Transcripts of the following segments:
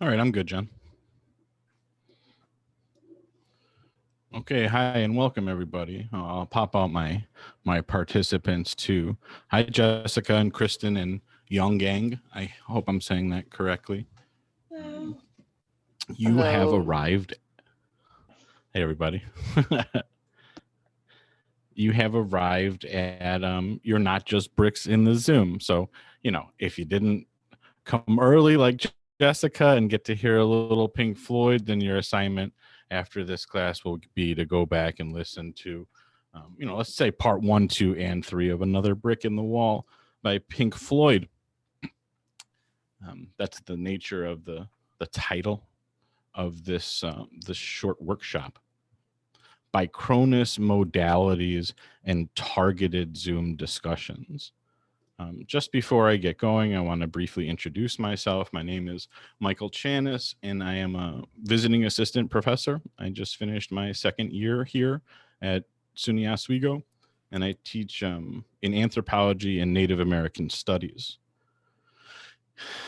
All right, I'm good, Jen. Okay, hi and welcome everybody. I'll pop out my participants too. Hi, Jessica and Kristen and Young Gang. I hope I'm saying that correctly. You have Hello. arrived. Hey, everybody. You have arrived at you're not just bricks in the Zoom. So, if you didn't come early like Jessica and get to hear a little Pink Floyd, then your assignment after this class will be to go back and listen to, let's say part 1, 2, and 3 of Another Brick in the Wall by Pink Floyd. That's the nature of the title of this short workshop. Bichronous modalities and targeted Zoom discussions. Just before I get going, I want to briefly introduce myself. My name is Michael Chanis, and I am a visiting assistant professor. I just finished my second year here at SUNY Oswego, and I teach in anthropology and Native American studies.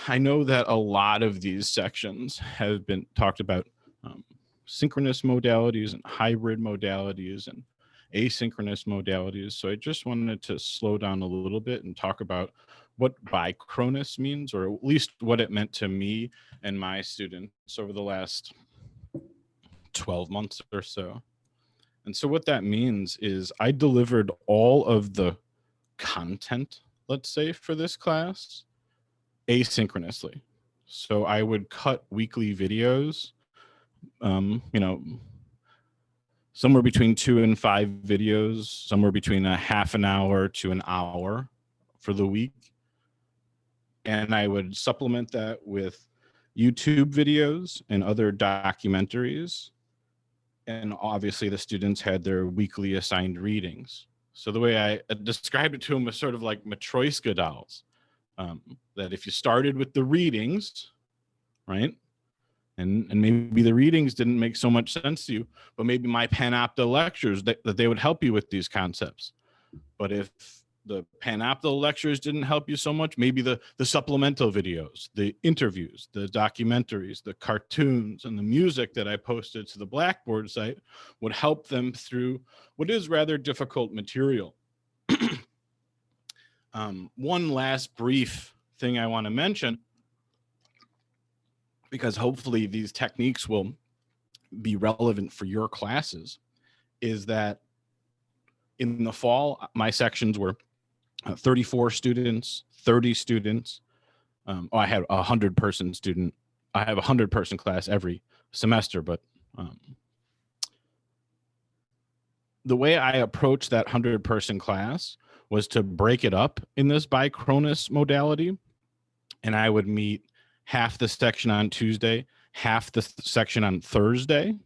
I know that a lot of these sections have been talked about synchronous modalities and hybrid modalities and asynchronous modalities. So I just wanted to slow down a little bit and talk about what Bichronous means, or at least what it meant to me and my students over the last 12 months or so. And so what that means is I delivered all of the content, let's say, for this class asynchronously. So I would cut weekly videos, somewhere between 2 and 5 videos, somewhere between a half an hour to an hour for the week. And I would supplement that with YouTube videos and other documentaries. And obviously the students had their weekly assigned readings. So the way I described it to them was sort of like Matryoshka dolls, that if you started with the readings, right? And maybe the readings didn't make so much sense to you, but maybe my Panopta lectures, that they would help you with these concepts. But if the Panopta lectures didn't help you so much, maybe the supplemental videos, the interviews, the documentaries, the cartoons, and the music that I posted to the Blackboard site would help them through what is rather difficult material. One last brief thing I want to mention, because hopefully these techniques will be relevant for your classes, is that in the fall, my sections were 34 students, 30 students. I had a 100-person student. I have a 100-person class every semester, but the way I approached that 100-person class was to break it up in this Bichronous modality, and I would meet half the section on Tuesday, half the section on Thursday,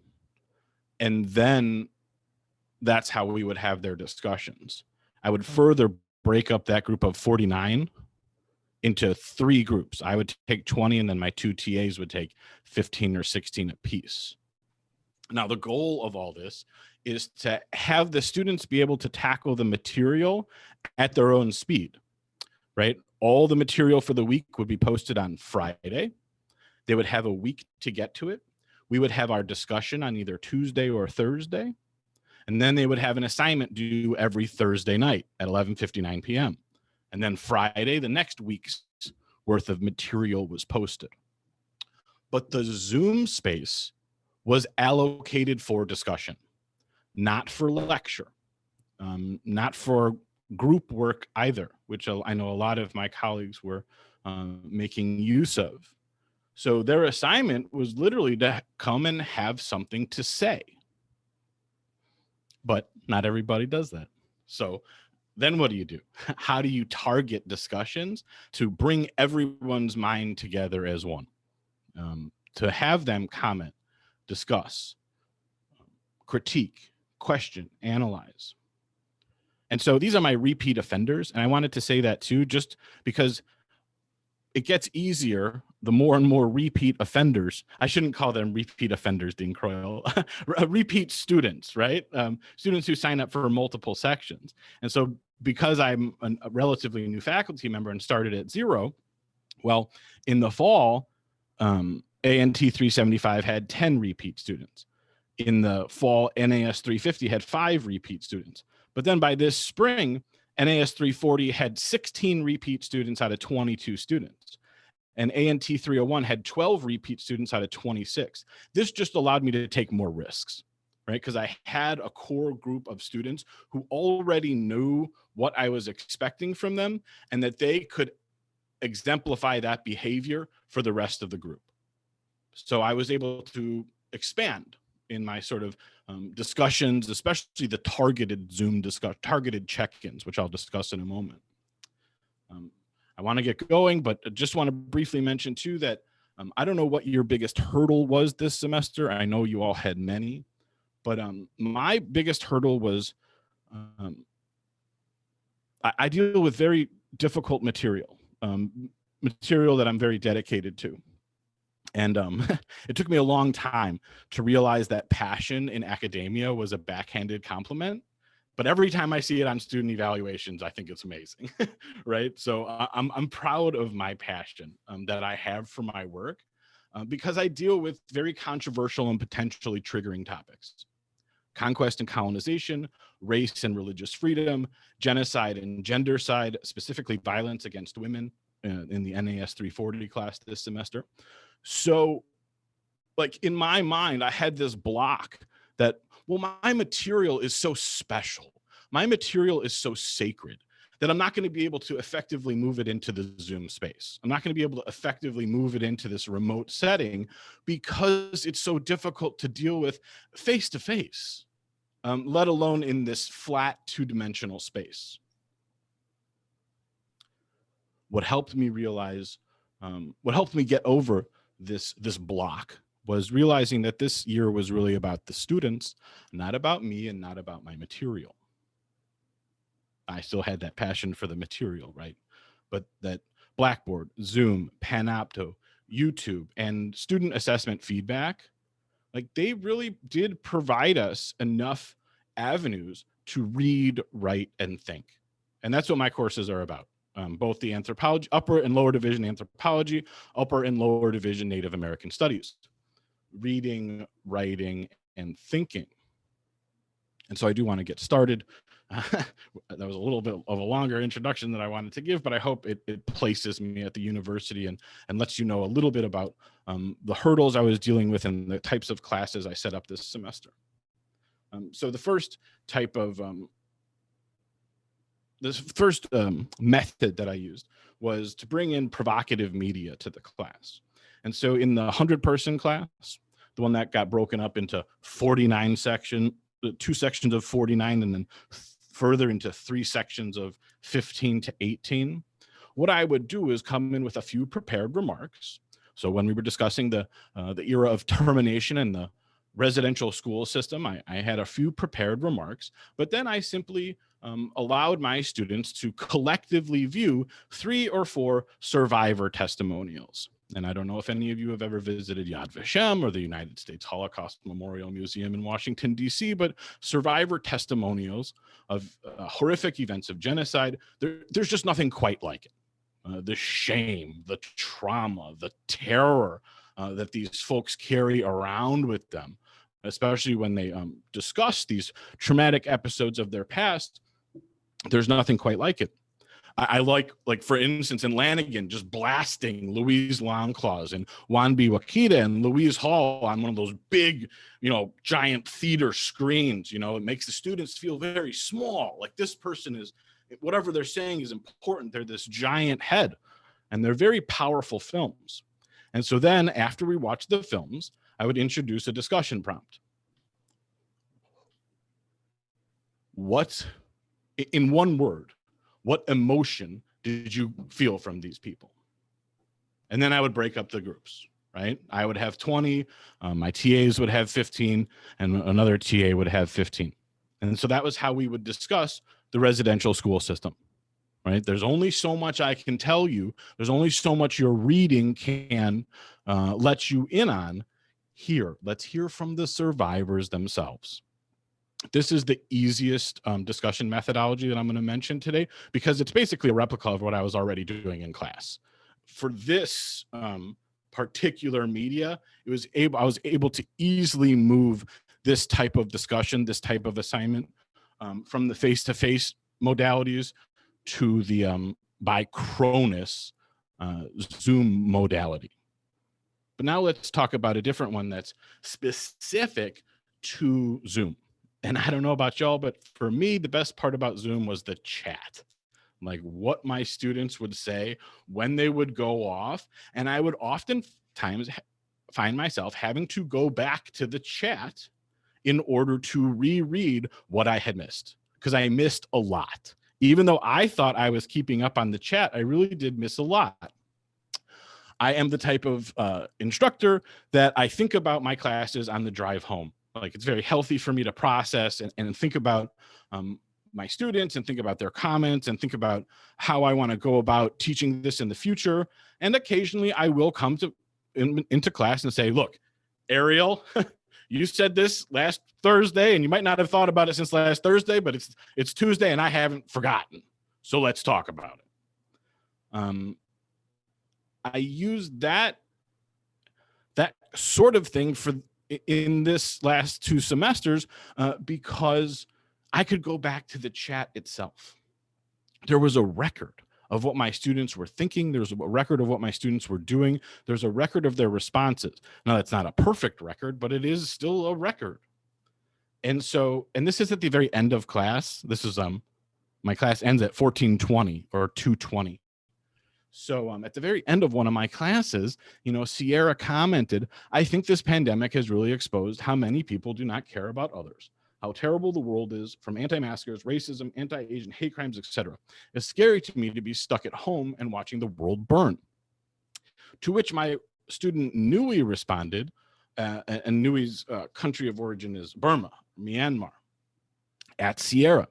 and then that's how we would have their discussions. I would further break up that group of 49 into 3 groups. I would take 20, and then my 2 TAs would take 15 or 16 apiece. Now, the goal of all this is to have the students be able to tackle the material at their own speed, right? All the material for the week would be posted on Friday. They would have a week to get to it. We would have our discussion on either Tuesday or Thursday. And then they would have an assignment due every Thursday night at 11:59 p.m. And then Friday, the next week's worth of material was posted. But the Zoom space was allocated for discussion, not for lecture, not for group work either, which I know a lot of my colleagues were making use of. So their assignment was literally to come and have something to say. But not everybody does that. So then what do you do? How do you target discussions to bring everyone's mind together as one? To have them comment, discuss, critique, question, analyze. And so these are my repeat offenders. And I wanted to say that too, just because it gets easier the more and more repeat offenders. I shouldn't call them repeat offenders, Dean Croyle. Repeat students, right? Students who sign up for multiple sections. And so because I'm a relatively new faculty member and started at 0, well, in the fall, ANT 375 had 10 repeat students. In the fall, NAS 350 had 5 repeat students. But then by this spring, NAS 340 had 16 repeat students out of 22 students. And ANT 301 had 12 repeat students out of 26. This just allowed me to take more risks, right? Because I had a core group of students who already knew what I was expecting from them and that they could exemplify that behavior for the rest of the group. So I was able to expand in my sort of discussions, especially the targeted Zoom targeted check-ins, which I'll discuss in a moment. I want to get going, but I just want to briefly mention too that I don't know what your biggest hurdle was this semester. I know you all had many, but my biggest hurdle was I deal with very difficult material, material that I'm very dedicated to. And it took me a long time to realize that passion in academia was a backhanded compliment. But every time I see it on student evaluations, I think it's amazing, right? So I'm proud of my passion that I have for my work because I deal with very controversial and potentially triggering topics. Conquest and colonization, race and religious freedom, genocide and gendercide, specifically violence against women in the NAS 340 class this semester. So like in my mind, I had this block that, well, my material is so special. My material is so sacred that I'm not going to be able to effectively move it into the Zoom space. I'm not going to be able to effectively move it into this remote setting because it's so difficult to deal with face to face, let alone in this flat two-dimensional space. What helped me realize, what helped me get over this block was realizing that this year was really about the students, not about me and not about my material. I still had that passion for the material, right? But that Blackboard, Zoom, Panopto, YouTube, and student assessment feedback, like they really did provide us enough avenues to read, write, and think. And that's what my courses are about. Both the anthropology, upper and lower division anthropology, upper and lower division Native American studies. Reading, writing, and thinking. And so I do want to get started. That was a little bit of a longer introduction that I wanted to give, but I hope it places me at the university and lets you know a little bit about the hurdles I was dealing with and the types of classes I set up this semester. So the first type of method that I used was to bring in provocative media to the class. And so in the 100-person class, the one that got broken up into 49 sections, 2 sections of 49, and then further into 3 sections of 15 to 18, what I would do is come in with a few prepared remarks. So when we were discussing the era of termination and the residential school system, I had a few prepared remarks, but then I simply allowed my students to collectively view 3 or 4 survivor testimonials. And I don't know if any of you have ever visited Yad Vashem or the United States Holocaust Memorial Museum in Washington, D.C., but survivor testimonials of horrific events of genocide, there's just nothing quite like it. The shame, the trauma, the terror that these folks carry around with them, especially when they discuss these traumatic episodes of their past, there's nothing quite like it. I like for instance, in Lanigan, just blasting Louise Longclaws and Wanbi Wakita and Louise Hall on one of those big, giant theater screens. It makes the students feel very small. Like this person is, whatever they're saying is important. They're this giant head, and they're very powerful films. And so then after we watch the films, I would introduce a discussion prompt. What, in one word, what emotion did you feel from these people? And then I would break up the groups, right? I would have 20, my TAs would have 15, and another TA would have 15. And so that was how we would discuss the residential school system, right? There's only so much I can tell you. There's only so much your reading can let you in on. Here, let's hear from the survivors themselves. This is the easiest discussion methodology that I'm going to mention today because it's basically a replica of what I was already doing in class. For this particular media, I was able to easily move this type of discussion, this type of assignment, from the face-to-face modalities to the Bichronous Zoom modality. But now let's talk about a different one that's specific to Zoom. And I don't know about y'all, but for me, the best part about Zoom was the chat, like what my students would say when they would go off. And I would oftentimes find myself having to go back to the chat in order to reread what I had missed, because I missed a lot. Even though I thought I was keeping up on the chat, I really did miss a lot. I am the type of instructor that I think about my classes on the drive home. Like, it's very healthy for me to process and think about my students and think about their comments and think about how I want to go about teaching this in the future. And occasionally I will come into class and say, look, Ariel, you said this last Thursday, and you might not have thought about it since last Thursday, but it's Tuesday and I haven't forgotten. So let's talk about it. I use that sort of thing in this last 2 semesters because I could go back to the chat itself. There was a record of what my students were thinking. There's a record of what my students were doing. There's a record of their responses. Now, that's not a perfect record, but it is still a record. And this is at the very end of class. This is my class ends at 14:20 or 2:20. So at the very end of one of my classes, Sierra commented, I think this pandemic has really exposed how many people do not care about others, how terrible the world is, from anti-maskers, racism, anti-Asian hate crimes, etc. It's scary to me to be stuck at home and watching the world burn. To which my student Nui responded, and Nui's country of origin is Burma, Myanmar, at Sierra.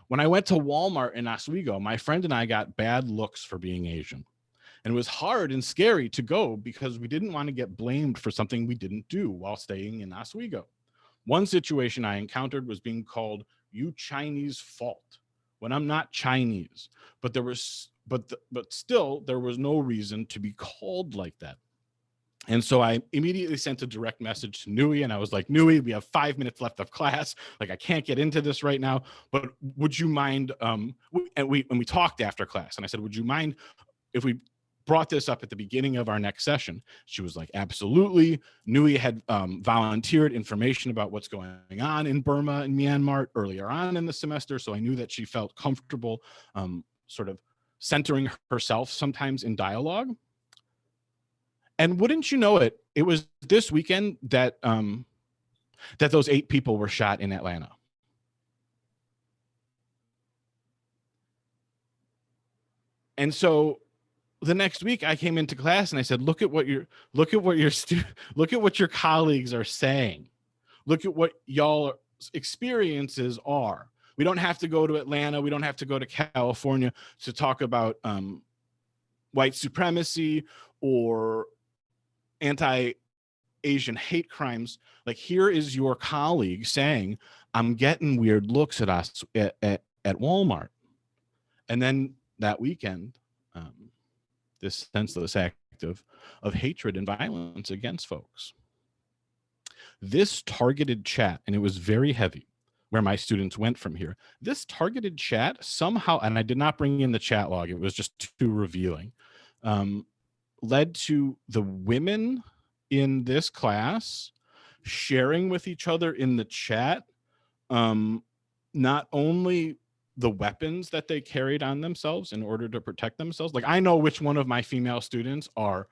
When I went to Walmart in Oswego, my friend and I got bad looks for being Asian. And it was hard and scary to go because we didn't want to get blamed for something we didn't do while staying in Oswego. One situation I encountered was being called "you Chinese fault" when I'm not Chinese, but still there was no reason to be called like that. And so I immediately sent a direct message to Nui, and I was like, Nui, we have 5 minutes left of class. Like, I can't get into this right now, but would you mind? And we talked after class, and I said, would you mind if we brought this up at the beginning of our next session? She was like, absolutely. Nui had volunteered information about what's going on in Burma and Myanmar earlier on in the semester, so I knew that she felt comfortable sort of centering herself sometimes in dialogue. And wouldn't you know it, it was this weekend that those 8 people were shot in Atlanta. And so the next week I came into class and I said, look at what your colleagues are saying. Look at what y'all experiences are. We don't have to go to Atlanta. We don't have to go to California to talk about white supremacy or anti-Asian hate crimes. Like, here is your colleague saying, I'm getting weird looks at us at Walmart. And then that weekend, this senseless act of hatred and violence against folks. This targeted chat, and it was very heavy where my students went from here. This targeted chat somehow, and I did not bring in the chat log, it was just too revealing, led to the women in this class sharing with each other in the chat, not only the weapons that they carried on themselves in order to protect themselves. Like, I know which one of my female students are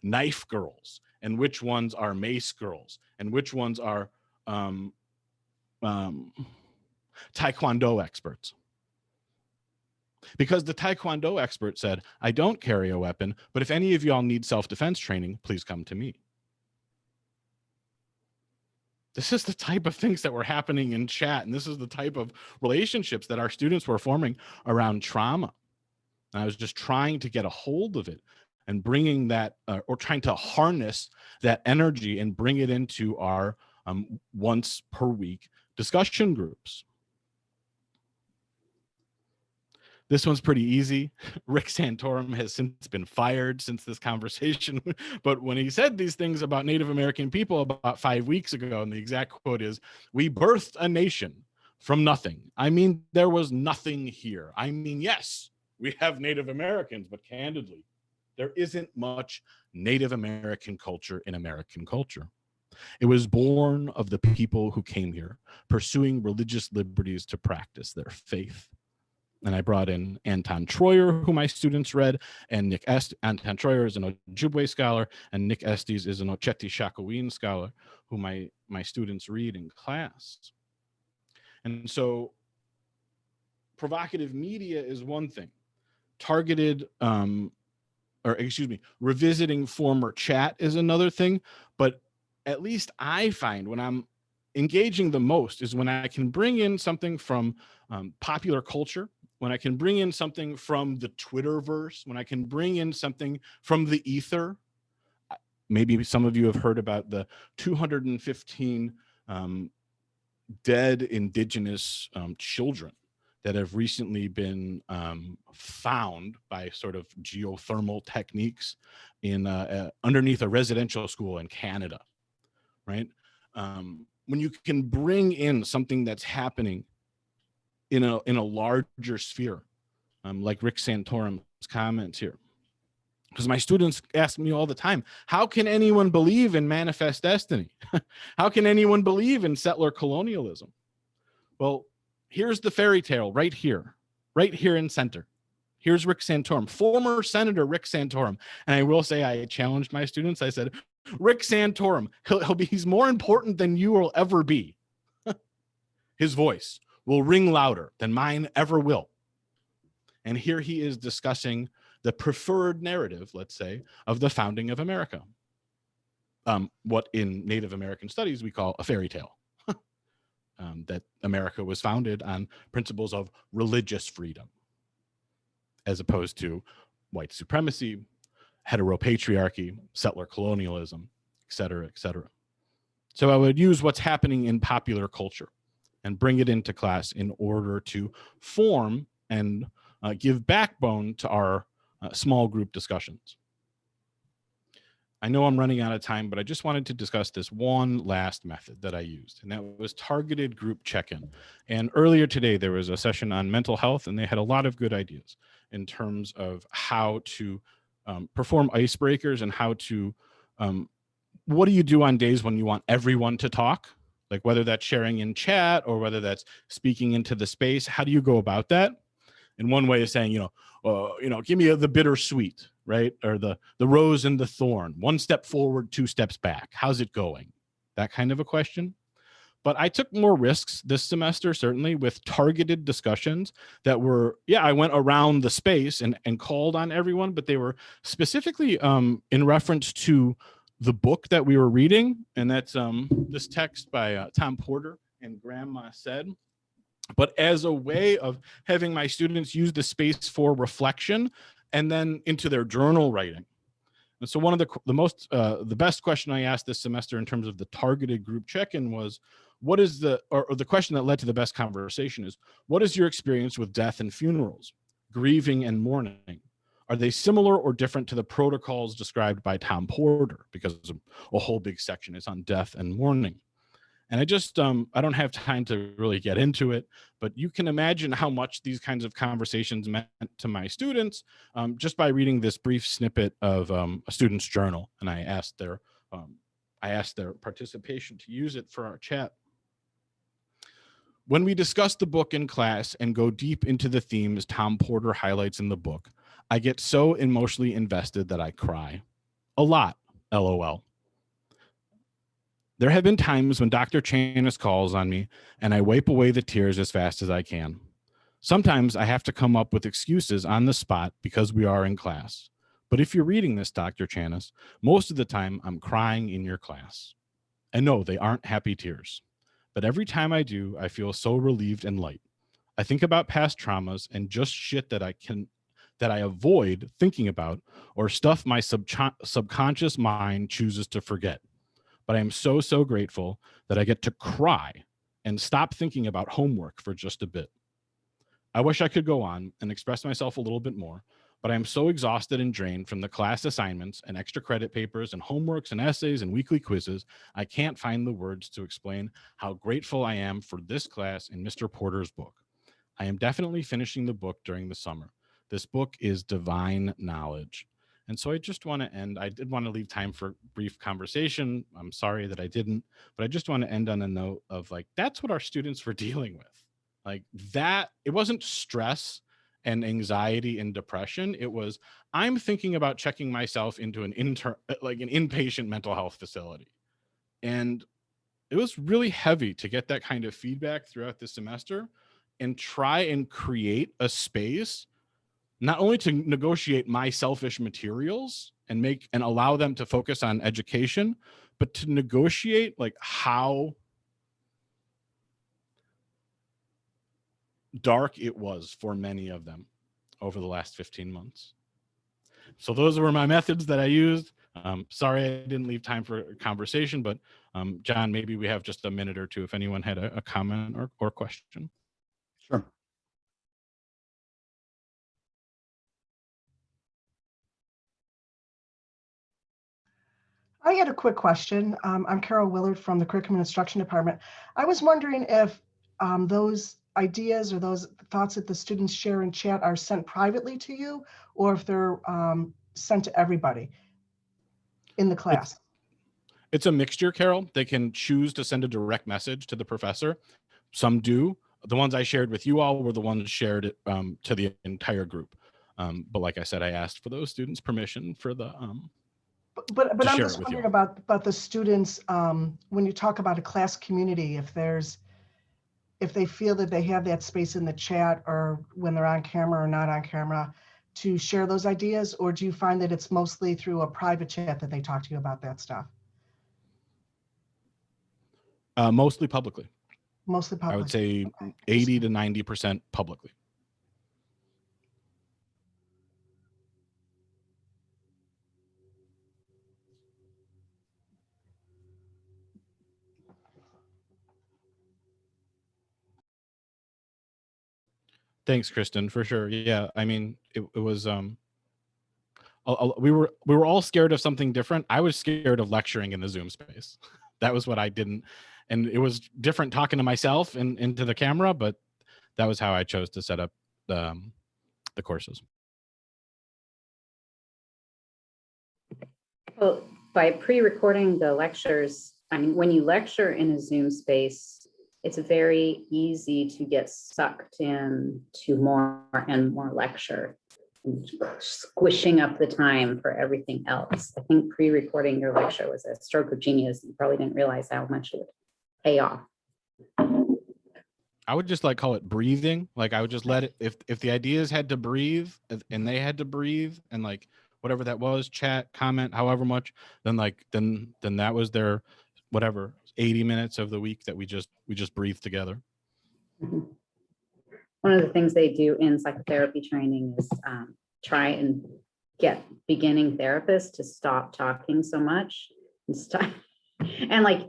knife girls, and which ones are mace girls, and which ones are Taekwondo experts. Because the Taekwondo expert said, I don't carry a weapon, but if any of y'all need self-defense training, please come to me. This is the type of things that were happening in chat, and this is the type of relationships that our students were forming around trauma. And I was just trying to get a hold of it and bringing that, or trying to harness that energy and bring it into our once per week discussion groups. This one's pretty easy. Rick Santorum has since been fired since this conversation. But when he said these things about Native American people about 5 weeks ago, and the exact quote is, "We birthed a nation from nothing." I mean, there was nothing here. I mean, yes, we have Native Americans, but candidly, there isn't much Native American culture in American culture. It was born of the people who came here, pursuing religious liberties to practice their faith. And I brought in Anton Troyer, who my students read, and Nick Estes. Anton Troyer is an Ojibwe scholar, and Nick Estes is an Oceti Sakowin scholar, who my students read in class. And so provocative media is one thing. Targeted, revisiting former chat is another thing. But at least I find when I'm engaging the most is when I can bring in something from popular culture, when I can bring in something from the Twitterverse, when I can bring in something from the ether. Maybe some of you have heard about the 215 dead indigenous children that have recently been found by sort of geothermal techniques in underneath a residential school in Canada, right? When you can bring in something that's happening in a larger sphere, like Rick Santorum's comments here. Because my students ask me all the time, how can anyone believe in manifest destiny? How can anyone believe in settler colonialism? Well, here's the fairy tale right here in center. Here's Rick Santorum, former Senator Rick Santorum. And I will say, I challenged my students. I said, Rick Santorum, he's more important than you will ever be. His voice will ring louder than mine ever will. And here he is discussing the preferred narrative, let's say, of the founding of America. What in Native American studies we call a fairy tale. That America was founded on principles of religious freedom, as opposed to white supremacy, heteropatriarchy, settler colonialism, et cetera, et cetera. So I would use what's happening in popular culture and bring it into class in order to form and give backbone to our small group discussions. I know I'm running out of time, but I just wanted to discuss this one last method that I used, and that was targeted group check-in. And earlier today, there was a session on mental health, and they had a lot of good ideas in terms of how to perform icebreakers and how to, what do you do on days when you want everyone to talk? Like whether that's sharing in chat or whether that's speaking into the space, how do you go about that? And one way is saying, give me the bittersweet, right? Or the rose and the thorn, 1 step forward, 2 steps back. How's it going? That kind of a question. But I took more risks this semester, certainly, with targeted discussions that were, I went around the space and called on everyone, but they were specifically in reference to the book that we were reading. And that's this text by Tom Porter and Grandma Said. But as a way of having my students use the space for reflection and then into their journal writing. And so one of the best question I asked this semester in terms of the targeted group check-in was, what is the question that led to the best conversation is, what is your experience with death and funerals, grieving and mourning? Are they similar or different to the protocols described by Tom Porter? Because a whole big section is on death and mourning. And I just, I don't have time to really get into it, but you can imagine how much these kinds of conversations meant to my students just by reading this brief snippet of a student's journal. And I asked their participation to use it for our chat. When we discuss the book in class and go deep into the themes Tom Porter highlights in the book, I get so emotionally invested that I cry. A lot, LOL. There have been times when Dr. Chanis calls on me and I wipe away the tears as fast as I can. Sometimes I have to come up with excuses on the spot because we are in class. But if you're reading this, Dr. Chanis, most of the time I'm crying in your class. And no, they aren't happy tears. But every time I do, I feel so relieved and light. I think about past traumas and just shit that I avoid thinking about or stuff my subconscious mind chooses to forget. But I am so, so grateful that I get to cry and stop thinking about homework for just a bit. I wish I could go on and express myself a little bit more, but I am so exhausted and drained from the class assignments and extra credit papers and homeworks and essays and weekly quizzes. I can't find the words to explain how grateful I am for this class and Mr. Porter's book. I am definitely finishing the book during the summer. This book is divine knowledge. And so I just want to end. I did want to leave time for brief conversation. I'm sorry that I didn't, but I just want to end on a note of like, that's what our students were dealing with. Like that, it wasn't stress and anxiety and depression. It was, I'm thinking about checking myself into an inpatient mental health facility. And it was really heavy to get that kind of feedback throughout the semester and try and create a space not only to negotiate my selfish materials and allow them to focus on education, but to negotiate like how dark it was for many of them over the last 15 months. So those were my methods that I used. Sorry I didn't leave time for conversation, but John, maybe we have just a minute or two if anyone had a comment or question. Sure. I had a quick question. I'm Carol Willard from the Curriculum Instruction Department. I was wondering if those ideas or those thoughts that the students share in chat are sent privately to you, or if they're sent to everybody in the class. It's a mixture, Carol. They can choose to send a direct message to the professor. Some do. The ones I shared with you all were the ones shared to the entire group. But like I said, I asked for those students' permission for the But I'm just wondering about the students, when you talk about a class community, if they feel that they have that space in the chat or when they're on camera or not on camera to share those ideas, or do you find that it's mostly through a private chat that they talk to you about that stuff? Mostly publicly. Mostly publicly. I would say 80 to 90% publicly. Thanks, Kristen, for sure. Yeah, I mean, it was we were all scared of something different. I was scared of lecturing in the Zoom space. That was what I didn't, and it was different talking to myself and into the camera, but that was how I chose to set up the courses. Well, by pre-recording the lectures, I mean, when you lecture in a Zoom space, it's very easy to get sucked in to more and more lecture, and squishing up the time for everything else. I think pre-recording your lecture was a stroke of genius. You probably didn't realize how much it would pay off. I would just like call it breathing. Like I would just let it, if the ideas had to breathe and they had to breathe and like whatever that was, chat, comment, however much, then that was their whatever 80 minutes of the week that we just breathe together. Mm-hmm. One of the things they do in psychotherapy training is try and get beginning therapists to stop talking so much and stop. And like,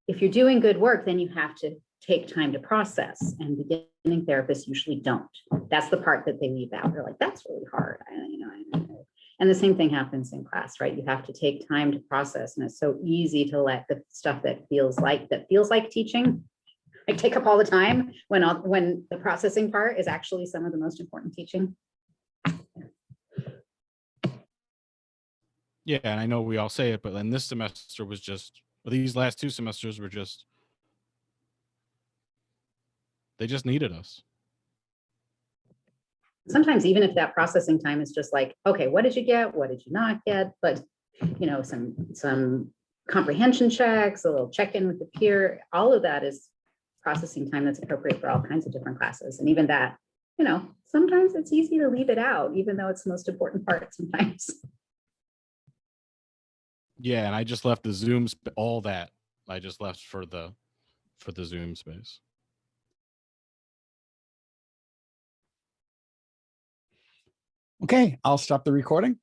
if you're doing good work, then you have to take time to process, and beginning therapists usually don't. That's the part that they leave out. They're like, that's really hard. And the same thing happens in class, right? You have to take time to process, and it's so easy to let the stuff that feels like teaching, like, take up all the time when the processing part is actually some of the most important teaching. Yeah, and I know we all say it, but then this semester was just, these last 2 semesters were just, they just needed us. Sometimes even if that processing time is just like, okay, what did you get? What did you not get? But, you know, some comprehension checks, a little check-in with the peer, all of that is processing time that's appropriate for all kinds of different classes. And even that, you know, sometimes it's easy to leave it out, even though it's the most important part sometimes. Yeah, and I just left the Zoom, all that. I just left for the Zoom space. Okay, I'll stop the recording.